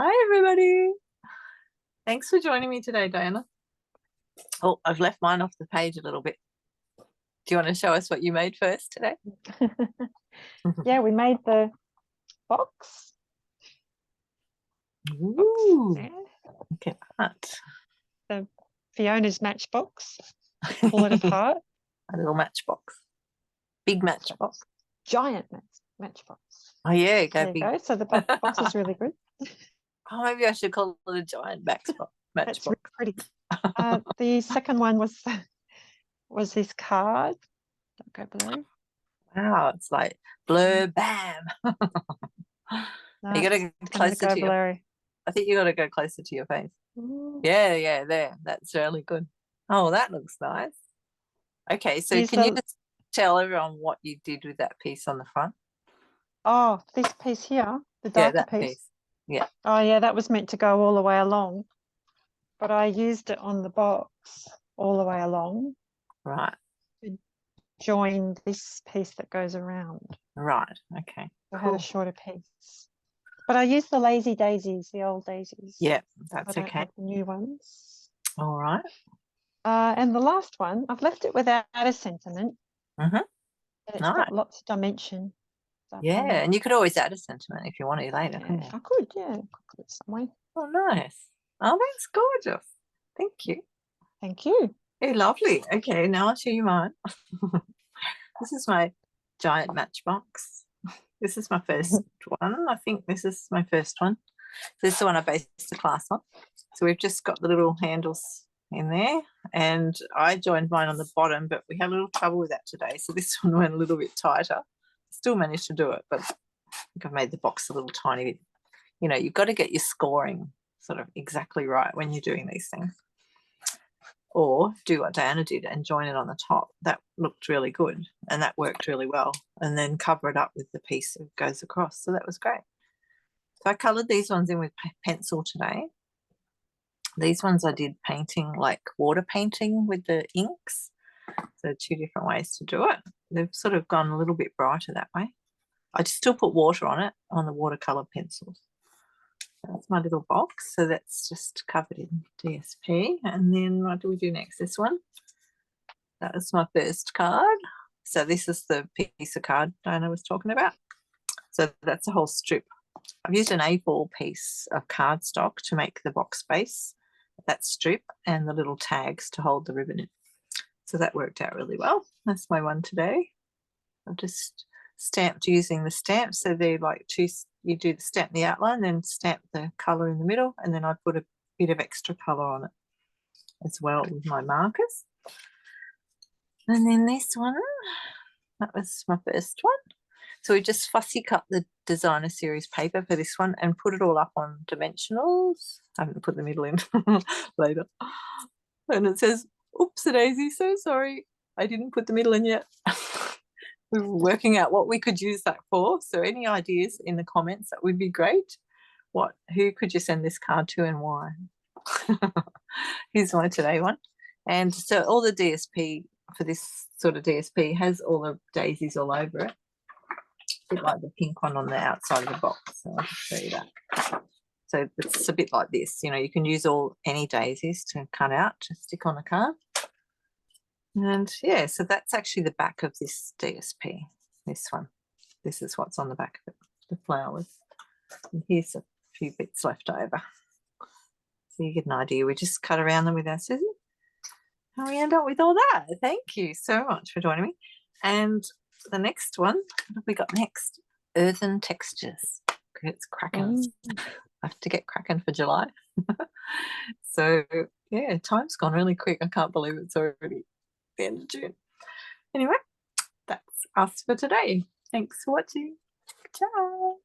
Hi, everybody. Thanks for joining me today, Diana. Oh, I've left mine off the page a little bit. Do you want to show us what you made first today? Yeah, we made the box. Ooh, Yeah. look at that. The Fiona's matchbox. Pull it apart. A little matchbox. Big matchbox. Giant matchbox. Oh, yeah, go There big. you go. So the box is really good. Oh, maybe I should call it a giant matchbox. That's really pretty. The second one was this card. Don't go below. Wow, it's like blur, bam. No, You got to get closer to your. blurry. I think you got to go closer to your face. Ooh. Yeah, there. That's really good. Oh, that looks nice. Okay, so can you just tell everyone what you did with that piece on the front? Oh, this piece here, the darker piece. Yeah. Oh, yeah, that was meant to go all the way along, but I used it on the box all the way along. Right. To join this piece that goes around. Right. Okay. I had a shorter piece. But I used the lazy daisies, the old daisies. Yeah, that's I don't okay. have the new ones. All right. And the last one, I've left it without a sentiment. Mm-hmm. It's got lots of dimension. Yeah, and you could always add a sentiment if you want to later. Yeah, I could, yeah. I could put it somewhere. Oh, nice. Oh, that's gorgeous. Thank you. Thank you. Hey, lovely. Okay, now I'll show you mine. This is my giant matchbox. This is my first one. I think this is my first one. This is the one I based the class on. So we've just got the little handles in there, and I joined mine on the bottom, but we had a little trouble with that today. So this one went a little bit tighter. Still managed to do it, but I think I've made the box a little tiny bit. You know, you've got to get your scoring sort of exactly right when you're doing these things. Or do what Diana did and join it on the top. That looked really good and that worked really well. And then cover it up with the piece that goes across. So that was great. So I coloured these ones in with pencil today. These ones I did painting, like water painting with the inks. So 2 different ways to do it. They've sort of gone a little bit brighter that way. I just still put water on it on the watercolour pencils. That's my little box. So that's just covered in DSP. And then what do we do next? This one. That was my first card. So this is the piece of card Diana was talking about. So that's a whole strip. I've used an A4 piece of cardstock to make the box base, that strip, and the little tags to hold the ribbon in. So that worked out really well. That's my one today. I've just stamped using the stamps. So they're like you do the stamp the outline, then stamp the colour in the middle, and then I put a bit of extra colour on it as well with my markers. And then this one, that was my first one. So we just fussy cut the designer series paper for this one and put it all up on dimensionals. I haven't put the middle in later. And it says, oops, Daisy, so sorry. I didn't put the middle in yet. We were working out what we could use that for. So any ideas in the comments, that would be great. Who could you send this card to and why? Here's my today one. And so all the DSP for this sort of DSP has all the daisies all over it. A bit like the pink one on the outside of the box. So I'll just show you that. So it's a bit like this. You know, you can use any daisies to cut out to stick on a card. And yeah, so that's actually the back of this DSP, this one. This is what's on the back of it, the flowers. And here's a few bits left over. So you get an idea. We just cut around them with our scissors. And we end up with all that. Thank you so much for joining me. And the next one, what have we got next? Earthen textures. It's Kraken. I have to get Kraken for July. So yeah, time's gone really quick. I can't believe it's already the end of June. Anyway, that's us for today. Thanks for watching. Ciao.